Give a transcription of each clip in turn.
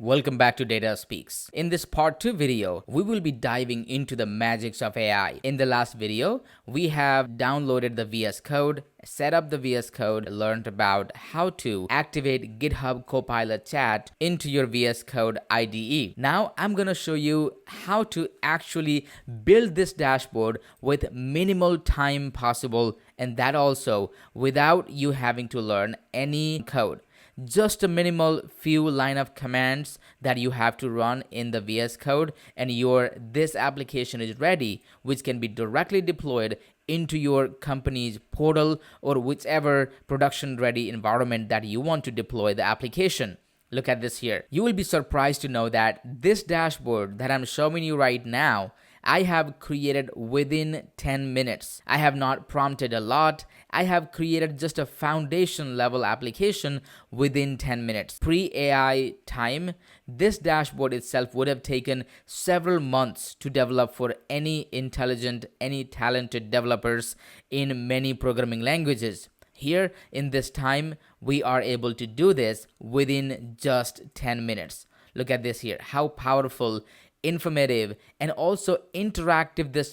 Welcome back to DataSpeaks. In this part 2 video, we will be diving into the magics of AI. In the last video, we have downloaded the VS Code, set up the VS Code, learned about how to activate GitHub Copilot Chat into your VS Code IDE. Now, I'm going to show you how to actually build this dashboard with minimal time possible, and that also without you having to learn any code. Just a minimal few line of commands that you have to run in the VS Code, and this application is ready, which can be directly deployed into your company's portal or whichever production ready environment that you want to deploy the application. Look at this here. You will be surprised to know that this dashboard that I'm showing you right now, I have created within 10 minutes. I have not prompted a lot. I have created just a foundation level application within 10 minutes. Pre-AI time, this dashboard itself would have taken several months to develop for any intelligent, any talented developers in many programming languages. Here in this time, we are able to do this within just 10 minutes. Look at this here, how powerful, informative, and also interactive this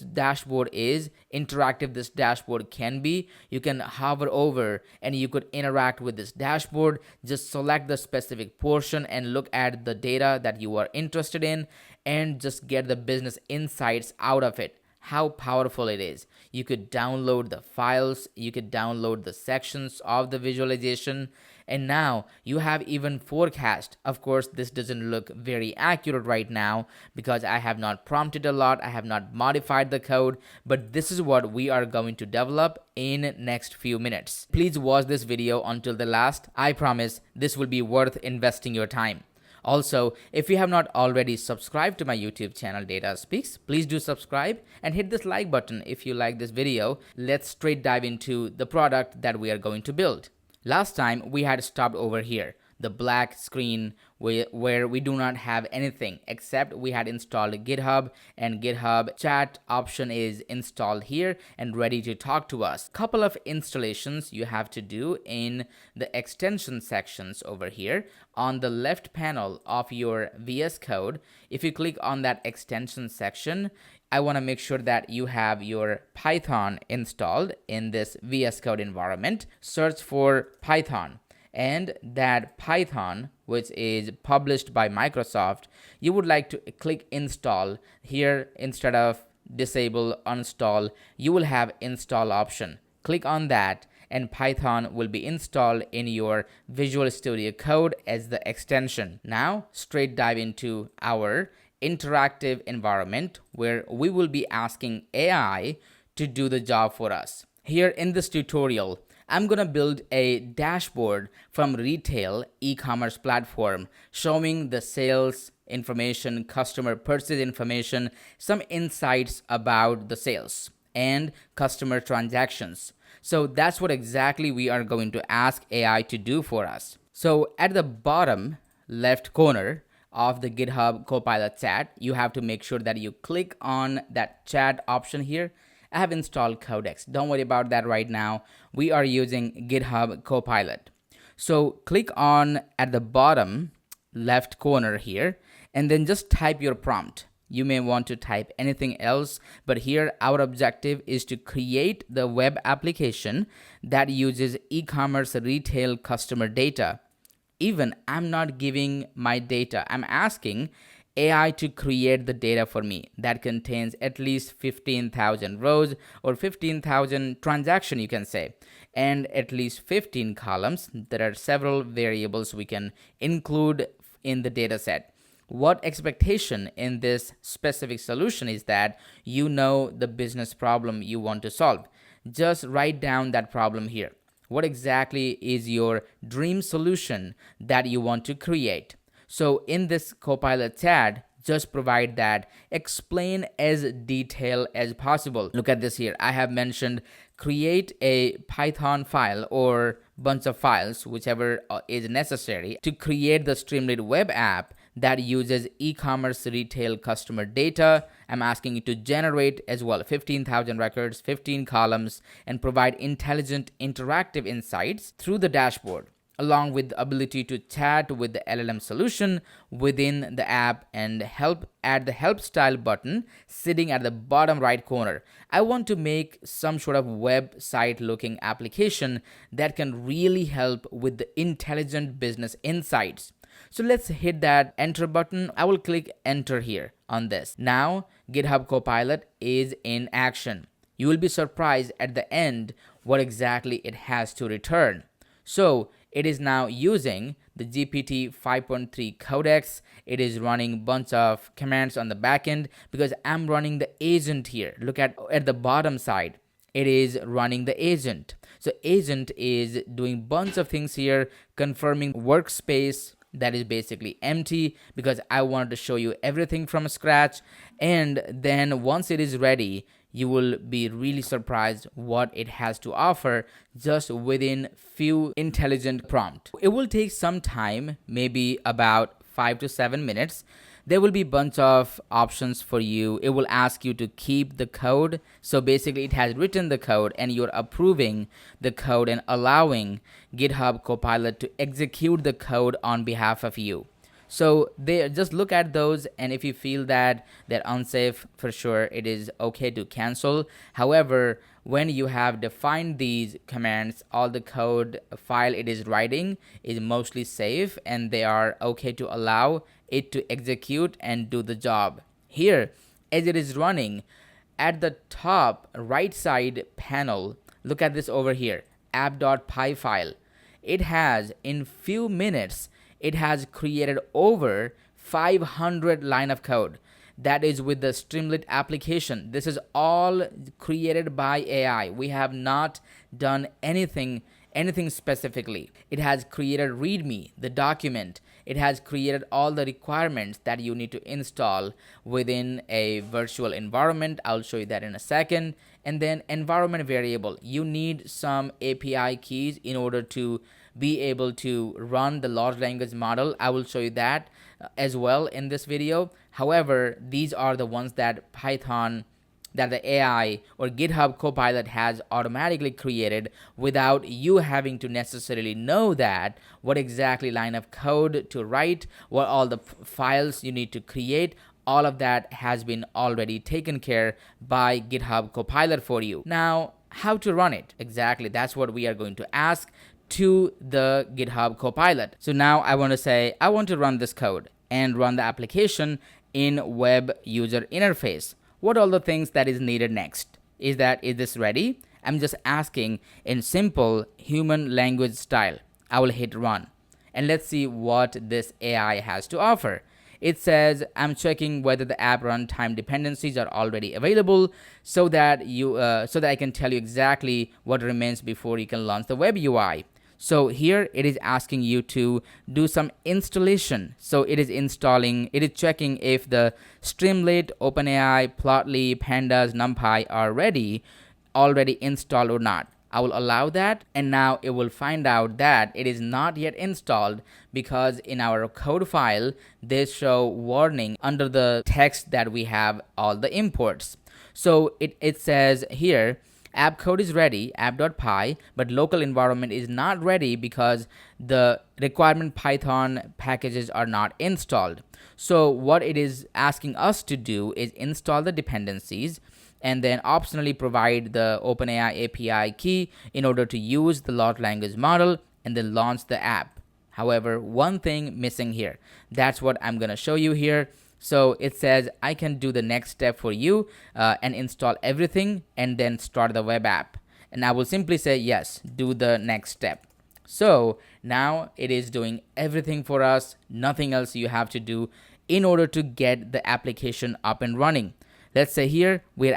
dashboard can be. You can hover over and you could interact with this dashboard. Just select the specific portion and look at the data that you are interested in and just get the business insights out of it. How powerful it is. You could download the files, you could download the sections of the visualization, and now you have even forecast. Of course, this doesn't look very accurate right now because I have not prompted a lot, I have not modified the code, but this is what we are going to develop in next few minutes. Please watch this video until the last. I promise this will be worth investing your time. Also, if you have not already subscribed to my YouTube channel DataSpeaks, please do subscribe and hit this like button if you like this video. Let's straight dive into the product that we are going to build. Last time we had stopped over here, the black screen where we do not have anything except we had installed GitHub, and GitHub chat option is installed here and ready to talk to us. Couple of installations you have to do in the extension sections over here on the left panel of your VS Code. If you click on that extension section, I want to make sure that you have your Python installed in this VS Code environment. Search for Python, and that Python, which is published by Microsoft, you would like to click install. Here, instead of disable, uninstall, you will have install option. Click on that and Python will be installed in your Visual Studio Code as the extension. Now, straight dive into our interactive environment where we will be asking AI to do the job for us. Here in this tutorial, I'm going to build a dashboard from retail e-commerce platform showing the sales information, customer purchase information, some insights about the sales and customer transactions. So that's what exactly we are going to ask AI to do for us. So at the bottom left corner of the GitHub Copilot Chat, you have to make sure that you click on that chat option here. I have installed Codex. Don't worry about that right now. We are using GitHub Copilot. So click on at the bottom left corner here and then just type your prompt. You may want to type anything else, but here our objective is to create the web application that uses e-commerce retail customer data. Even I'm not giving my data. I'm asking AI to create the data for me that contains at least 15,000 rows or 15,000 transactions, you can say, and at least 15 columns. There are several variables we can include in the data set. What expectation in this specific solution is that you know the business problem you want to solve. Just write down that problem here. What exactly is your dream solution that you want to create? So in this Copilot chat, just provide that, explain as detailed as possible. Look at this here. I have mentioned create a Python file or bunch of files, whichever is necessary, to create the Streamlit web app that uses e-commerce retail customer data. I'm asking you to generate as well 15,000 records, 15 columns, and provide intelligent interactive insights through the dashboard. along with the ability to chat with the LLM solution within the app and help add the help style button sitting at the bottom right corner. I want to make some sort of website looking application that can really help with the intelligent business insights. So let's hit that enter button. I will click enter here on this. Now GitHub Copilot is in action. You will be surprised at the end what exactly it has to return. So it is now using the GPT 5.3 codex. It is running bunch of commands on the backend because I'm running the agent here. Look at the bottom side. It is running the agent. So agent is doing bunch of things here, confirming workspace that is basically empty because I wanted to show you everything from scratch. And then once it is ready, you will be really surprised what it has to offer just within few intelligent prompt. It will take some time, maybe about 5 to 7 minutes. There will be a bunch of options for you. It will ask you to keep the code. So basically it has written the code and you're approving the code and allowing GitHub Copilot to execute the code on behalf of you. So they just look at those, and if you feel that they're unsafe, for sure it is okay to cancel. However, when you have defined these commands, all the code file it is writing is mostly safe and they are okay to allow it to execute and do the job. Here, as it is running, at the top right side panel, look at this over here, app.py file. It has, in few minutes, it has created over 500 line of code. That is with the Streamlit application. This is all created by AI. We have not done anything specifically. It has created README, the document. It has created all the requirements that you need to install within a virtual environment. I'll show you that in a second. And then environment variable. You need some API keys in order to be able to run the large language model. I will show you that as well in this video. However, these are the ones that the AI or GitHub Copilot has automatically created without you having to necessarily know that what exactly line of code to write, what all the files you need to create. All of that has been already taken care by GitHub Copilot for you. Now, how to run it? Exactly, that's what we are going to ask to the GitHub Copilot. So now I want to say, I want to run this code and run the application in web user interface. What are the things that is needed next? Is this ready? I'm just asking in simple human language style. I will hit run and let's see what this AI has to offer. It says, I'm checking whether the app runtime dependencies are already available so that I can tell you exactly what remains before you can launch the web UI. So here it is asking you to do some installation. So it is checking if the Streamlit, OpenAI, Plotly, Pandas, NumPy are already installed or not. I will allow that, and now it will find out that it is not yet installed because in our code file they show warning under the text that we have all the imports. So it says here, app code is ready, app.py, but local environment is not ready because the requirement Python packages are not installed. So what it is asking us to do is install the dependencies and then optionally provide the OpenAI API key in order to use the large language model and then launch the app. However, one thing missing here. That's what I'm going to show you here. So it says I can do the next step for you and install everything and then start the web app. And I will simply say, yes, do the next step. So now it is doing everything for us, nothing else you have to do in order to get the application up and running. Let's say here we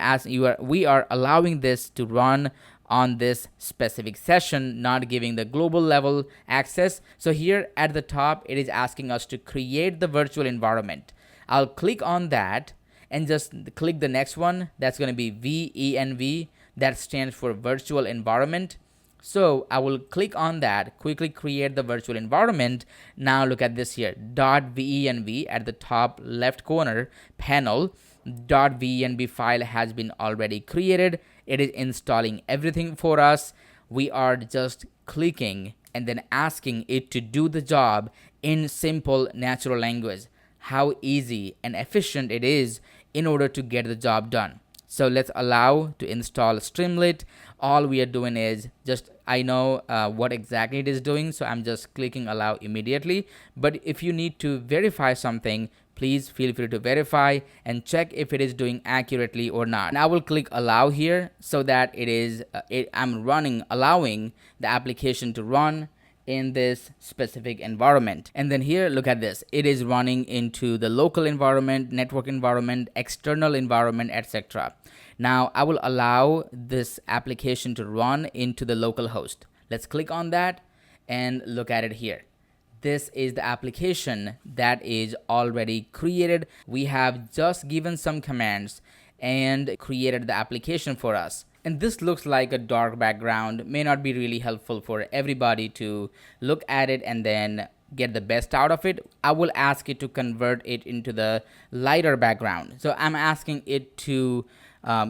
are allowing this to run on this specific session, not giving the global level access. So here at the top, it is asking us to create the virtual environment. I'll click on that and just click the next one. That's going to be VENV. That stands for virtual environment. So I will click on that, quickly create the virtual environment. Now look at this here, .venv at the top left corner panel. .venv file has been already created. It is installing everything for us. We are just clicking and then asking it to do the job in simple natural language. How easy and efficient it is in order to get the job done. So let's allow to install Streamlit. All we are doing is just, I know what exactly it is doing, so I'm just clicking allow immediately. But if you need to verify something, please feel free to verify and check if it is doing accurately or not. And I will click allow here so that it is I'm allowing the application to run in this specific environment. And then here, look at this. It is running into the local environment, network environment, external environment, etc. Now I will allow this application to run into the local host. Let's click on that and look at it here. This is the application that is already created. We have just given some commands and created the application for us. And this looks like a dark background, may not be really helpful for everybody to look at it and then get the best out of it. I will ask it to convert it into the lighter background. So I'm asking it to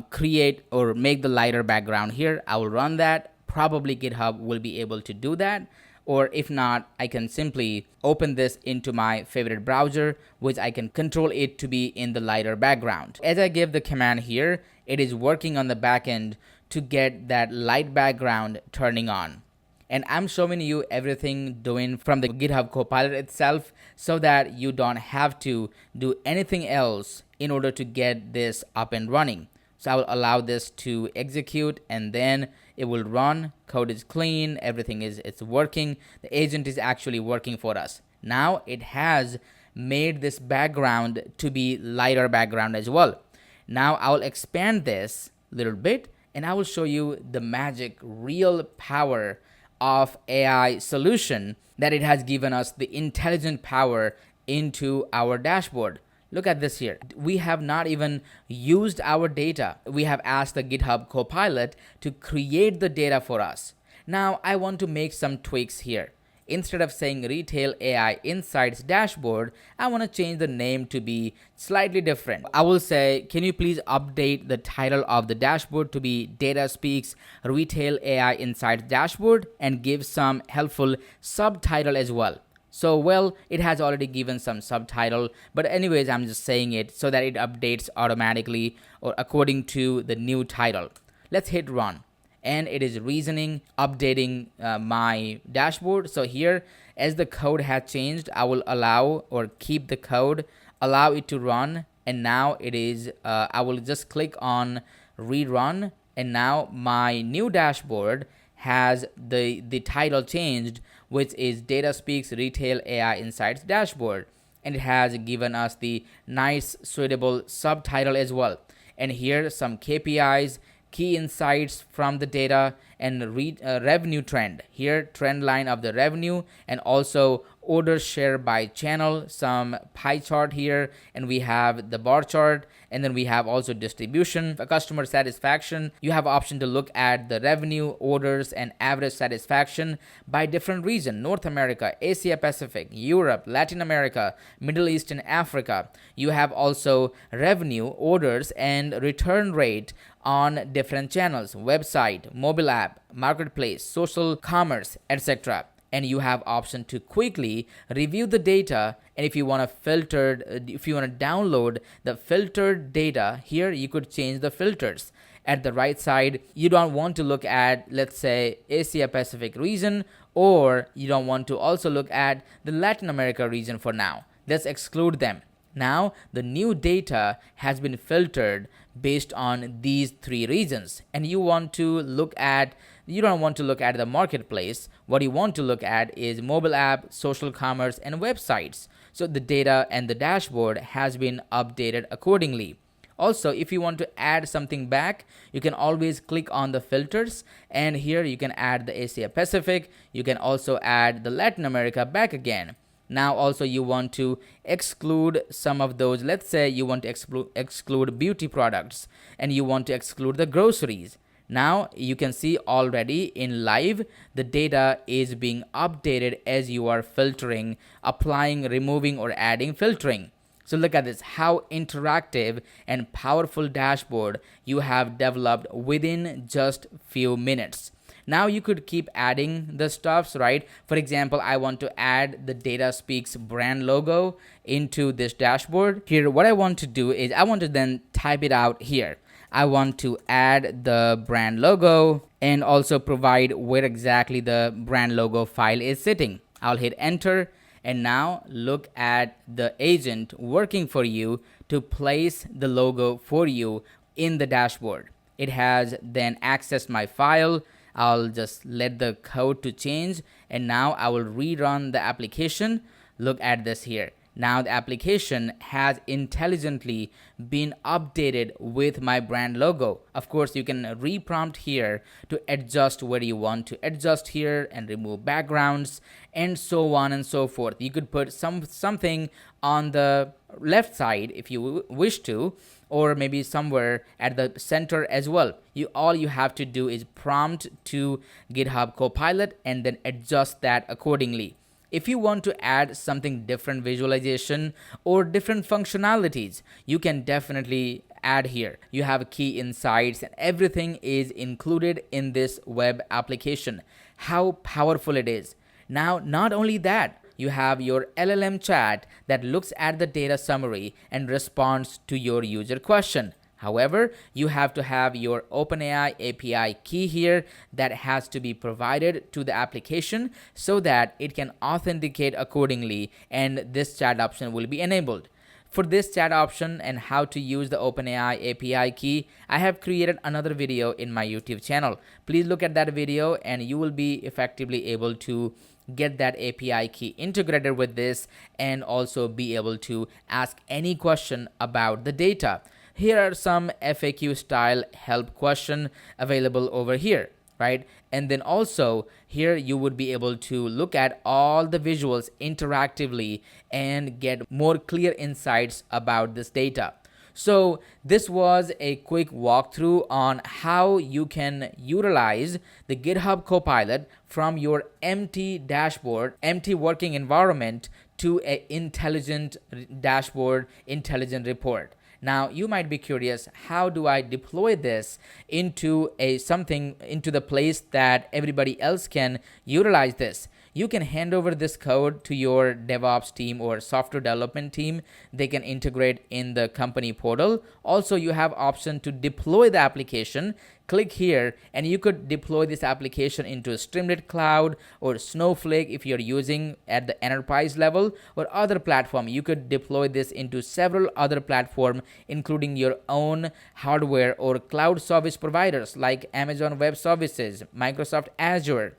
create or make the lighter background here. I will run that. Probably GitHub will be able to do that. Or if not, I can simply open this into my favorite browser, which I can control it to be in the lighter background. As I give the command here, it is working on the back end to get that light background turning on. And I'm showing you everything doing from the GitHub Copilot itself so that you don't have to do anything else in order to get this up and running. So I will allow this to execute and then it will run. Code is clean, everything it's working. The agent is actually working for us. Now it has made this background to be lighter background as well. Now I will expand this a little bit and I will show you the magic, real power of AI solution that it has given us the intelligent power into our dashboard. Look at this here. We have not even used our data. We have asked the GitHub Copilot to create the data for us. Now I want to make some tweaks here. Instead of saying Retail AI Insights Dashboard, I want to change the name to be slightly different. I will say, can you please update the title of the dashboard to be DataSpeaks Retail AI Insights Dashboard and give some helpful subtitle as well. So, well, it has already given some subtitle, but anyways, I'm just saying it so that it updates automatically or according to the new title. Let's hit run. And it is reasoning, updating my dashboard. So here, as the code has changed, I will allow or keep the code, allow it to run. And now it is, I will just click on rerun. And now my new dashboard has the title changed, which is DataSpeaks Retail AI Insights Dashboard. And it has given us the nice, suitable subtitle as well. And here some KPIs, key insights from the data, and revenue trend. Here, trend line of the revenue, and also order share by channel, some pie chart here, and we have the bar chart, and then we have also distribution. For customer satisfaction, you have option to look at the revenue, orders, and average satisfaction by different region: North America, Asia Pacific, Europe, Latin America, Middle East, and Africa. You have also revenue, orders, and return rate on different channels: website, mobile app, marketplace, social commerce, etc. And you have option to quickly review the data. And if you want to download the filtered data, here you could change the filters. At the right side, you don't want to look at, let's say, Asia Pacific region, or you don't want to also look at the Latin America region for now. Let's exclude them. Now the new data has been filtered based on these three regions, and you don't want to look at the marketplace. What you want to look at is mobile app, social commerce, and websites. So the data and the dashboard has been updated accordingly. Also, if you want to add something back, you can always click on the filters, and here you can add the Asia Pacific. You can also add the Latin America back again. Now also you want to exclude some of those. Let's say you want to exclude beauty products, and you want to exclude the groceries. Now you can see already in live, the data is being updated as you are filtering, applying, removing, or adding filtering. So look at this, how interactive and powerful dashboard you have developed within just few minutes. Now you could keep adding the stuffs, right? For example, I want to add the DataSpeaks brand logo into this dashboard. Here, what I want to do is I want to then type it out here. I want to add the brand logo and also provide where exactly the brand logo file is sitting. I'll hit enter, and now look at the agent working for you to place the logo for you in the dashboard. It has then accessed my file. I'll just let the code to change, and now I will rerun the application. Look at this here. Now the application has intelligently been updated with my brand logo. Of course, you can reprompt here to adjust where you want to adjust here and remove backgrounds and so on and so forth. You could put something on the left side if you wish to, or maybe somewhere at the center as well. All you have to do is prompt to GitHub Copilot and then adjust that accordingly. If you want to add something different visualization or different functionalities, you can definitely add here. You have key insights and everything is included in this web application. How powerful it is. Now, not only that, you have your LLM chat that looks at the data summary and responds to your user question. However, you have to have your OpenAI API key here that has to be provided to the application so that it can authenticate accordingly, and this chat option will be enabled. For this chat option and how to use the OpenAI API key, I have created another video in my YouTube channel. Please look at that video and you will be effectively able to get that API key integrated with this and also be able to ask any question about the data. Here are some FAQ style help question available over here, right? And then also here you would be able to look at all the visuals interactively and get more clear insights about this data. So this was a quick walkthrough on how you can utilize the GitHub Copilot from your empty dashboard, empty working environment to an intelligent dashboard, intelligent report. Now you might be curious, how do I deploy this into the place that everybody else can utilize this? You can hand over this code to your DevOps team or software development team. They can integrate in the company portal. Also, you have option to deploy the application. Click here and you could deploy this application into Streamlit Cloud or Snowflake if you're using at the enterprise level, or other platform. You could deploy this into several other platforms, including your own hardware or cloud service providers like Amazon Web Services, Microsoft Azure,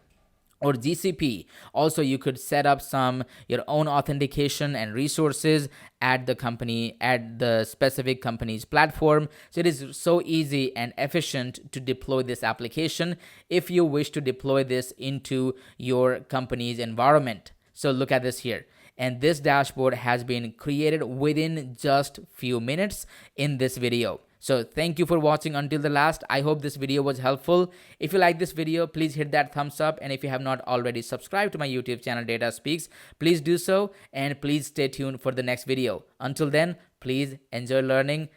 or GCP. Also, you could set up your own authentication and resources at the specific company's platform. So it is so easy and efficient to deploy this application if you wish to deploy this into your company's environment. So look at this here. And this dashboard has been created within just few minutes in this video. So thank you for watching until the last. I hope this video was helpful. If you like this video, please hit that thumbs up. And if you have not already subscribed to my YouTube channel, DataSpeaks, please do so. And please stay tuned for the next video. Until then, please enjoy learning.